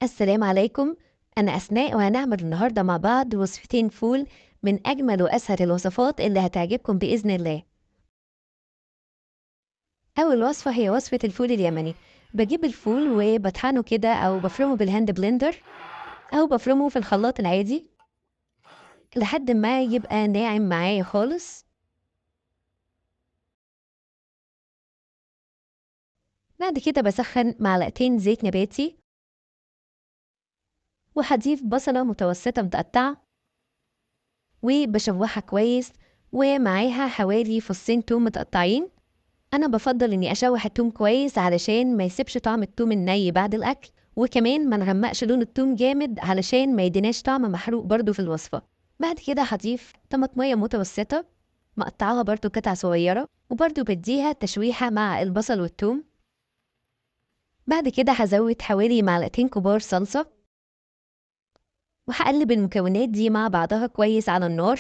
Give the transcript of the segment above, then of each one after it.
السلام عليكم. أنا أسماء وهنعمل النهاردة مع بعض وصفتين فول من أجمل وأسهل الوصفات اللي هتعجبكم بإذن الله. أول وصفة هي وصفة الفول اليمني. بجيب الفول وبطحنه كده أو بفرمه بالهاند بلندر أو بفرمه في الخلاط العادي لحد ما يبقى ناعم معايا خالص. بعد كده بسخن معلقتين زيت نباتي وهضيف بصلة متوسطة متقطعة وبشوحها كويس ومعاها حوالي فصين توم متقطعين. أنا بافضّل إني أشوّح التوم كويس علشان ما يسيبش طعم التوم الني بعد الأكل، وكمان ما نغمّقش لون التوم جامد علشان ما يديناش طعم محروق برضه في الوصفة. بعد كده هاضيف طماطماية متوسطة مقطّعاها برضه قطع صغيّرة، وبرضه بادّيها تشويحة مع البصل والتوم. بعد كده هازوّد حوالي معلقتين كبار صلصة، وهاقلّب المكونات دي مع بعضها كويس على النار.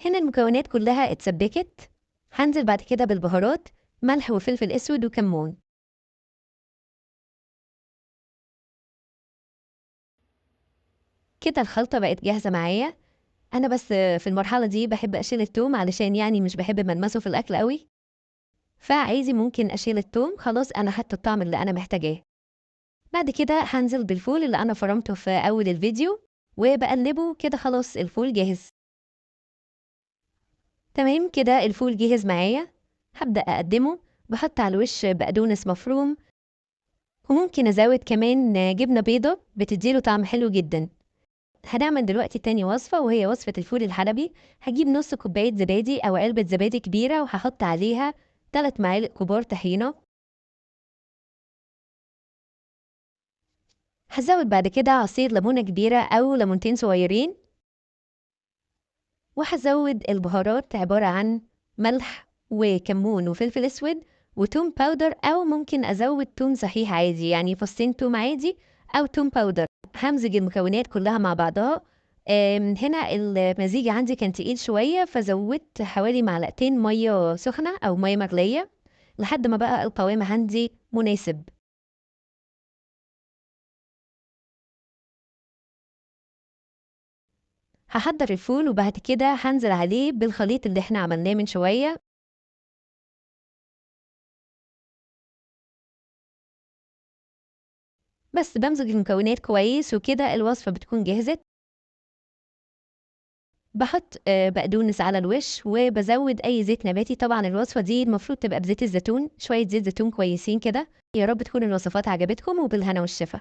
هنا المكونات كلّها اتسبّكت، هانزل بعد كده بالبهارات، ملح وفلفل أسود وكمون. كده الخلطة بقت جاهزة معايا. أنا بس في المرحلة دي باحب أشيل التوم علشان يعني مش باحب ملمسه في الأكل أوي، فعادي ممكن أشيل التوم، خلاص أنا خدت الطعم اللي أنا محتاجاه. بعد كده هانزل بالفول اللي أنا فرمته في أول الفيديو، وباقلبه كده خلاص الفول جاهز. تمام كده الفول جِهِز معايا، هابدأ أقدّمه، باحط على الوش بقدونس مفروم، وممكن أزوّد كمان جبنة بيضا بتدّي له طعم حلو جدًا. هنعمل دلوقتي تاني وصفة وهي وصفة الفول الحلبي. هاجيب نُص كوباية زبادي أو علبة زبادي كبيرة وهاحط عليها 3 معالق كبار طحينة. هازوّد بعد كده عصير ليمونة كبيرة أو ليمونتين صغيرين، وهازوّد البهارات عبارة عن ملح وكمون وفلفل أسود وتوم باودر أو ممكن أزوّد توم صحيح عادي، يعني فصين توم عادي أو توم باودر. هامزج المكونات كلّها مع بعضها. هنا المزيج عندي كان تقيل شوية، فزوّدت حوالي معلقتين مَيّة سخنة أو مَيّة مغلية لحد ما بقى القوام عندي مناسب. هاحضّر الفول وبعد كده هانزل عليه بالخليط اللي إحنا عملناه من شوية. بس بامزج المكونات كويس وكده الوصفة بتكون جهزت. باحط بقدونس على الوش وبازوّد أي زيت نباتي، طبعًا الوصفة دي المفروض تبقى بزيت الزيتون، شوية زيت زيتون كويسين كده. يا رب تكون الوصفات عجبتكم وبالهنا والشفا.